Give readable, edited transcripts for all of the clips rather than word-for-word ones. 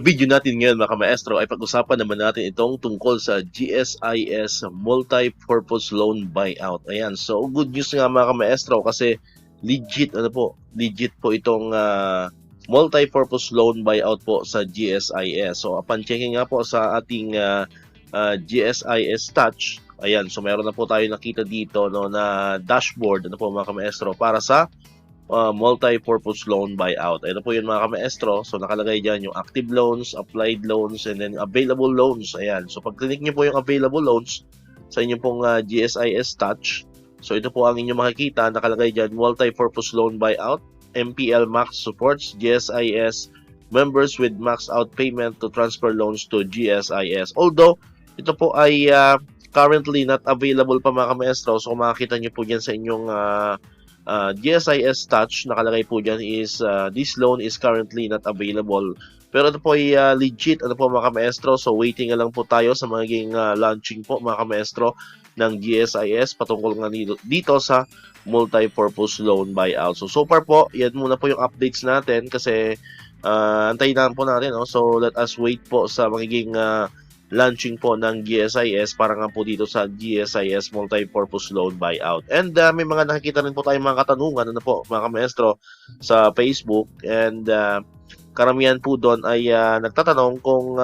video natin ngayon mga maestro ay pag-usapan naman natin itong tungkol sa GSIS Multi-Purpose Loan Buyout. Ayan, so good news nga mga maestro kasi legit po itong Multi-Purpose Loan Buyout po sa GSIS. So upon checking nga po sa ating GSIS Touch, ayan, so meron na po tayo nakita dito na dashboard mga maestro para sa multi-purpose loan buyout. Ito po yun mga maestro. So nakalagay dyan yung active loans, applied loans, and then available loans. Ayan. So pag click nyo po yung available loans sa inyong pong GSIS Touch, so ito po ang inyong makikita. Nakalagay dyan multi-purpose loan buyout, MPL Max supports GSIS members with max out payment to transfer loans to GSIS. Although ito po ay currently not available pa mga maestro. So kung makikita nyo po dyan sa inyong GSIS Touch, nakalagay po dyan is this loan is currently not available. Pero ito po ay legit mga maestro. So waiting lang po tayo sa magiging launching po mga maestro ng GSIS patungkol nga dito sa multi-purpose loan buyout. So far po, yan muna po yung updates natin kasi antayin lang po natin. So let us wait po sa magiging launching po ng GSIS para nga po dito sa GSIS Multi-Purpose Loan Buyout. And may mga nakikita rin po tayong mga katanungan mga maestro sa Facebook, and karamihan po doon ay nagtatanong kung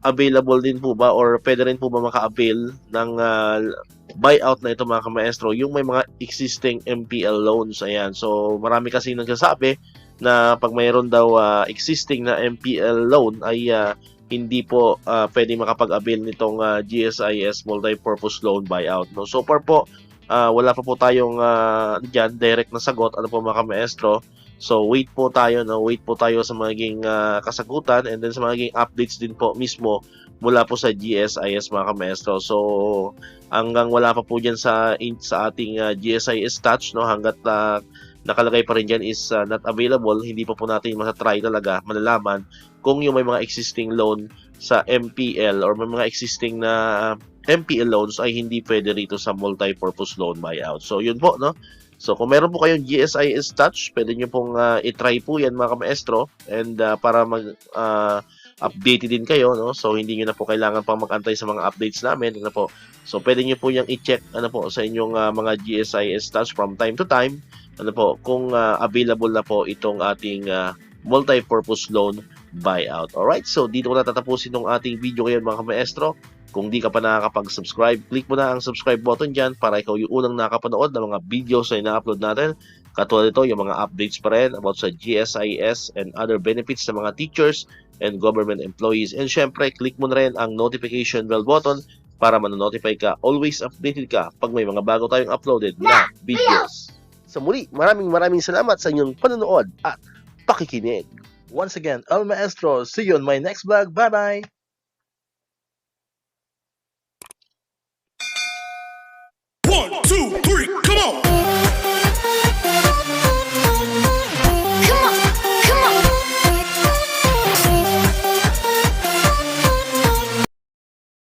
available din po ba or pwede rin po ba maka-avail ng buyout na ito mga maestro yung may mga existing MPL loans. Ayan, so marami kasi nagsasabi na pag mayroon daw existing na MPL loan ay hindi po pwede makapag-avail nitong GSIS Multi-Purpose Loan Buyout. No? So far po, wala pa po tayong dyan, direct na sagot po mga maestro. So wait po tayo, wait po tayo sa magiging kasagutan and then sa magiging updates din po mismo mula po sa GSIS mga maestro. So hanggang wala pa po dyan sa ating GSIS Touch, hanggat nakalagay pa rin dyan is not available, hindi pa po natin masatry talaga malalaman kung yung may mga existing loan sa MPL or may mga existing na MPL loans ay hindi pwede rito sa multi-purpose loan buyout. So yun po, So kung meron po kayong GSIS Touch, pwede nyo pong itry po yan mga maestro, and para updated din kayo, So hindi nyo na po kailangan pang mag-antay sa mga updates namin, po. So pwede nyo po yung i-check sa inyong mga GSIS Touch from time to time, kung available na po itong ating multi-purpose loan buyout. Alright, so dito ko na tatapusin ng ating video ngayon mga maestro. Kung di ka pa nakakapag-subscribe, click mo na ang subscribe button dyan para ikaw yung unang nakapanood ng mga videos na ina-upload natin. Katulad ito, yung mga updates pa rin about sa GSIS and other benefits sa mga teachers and government employees. And syempre, click mo na rin ang notification bell button para manonotify ka, always updated ka pag may mga bago tayong uploaded na videos. Sa muli, maraming salamat sa inyong panonood at pakikinig. Once again, El Maestro, see you on my next vlog. Bye-bye!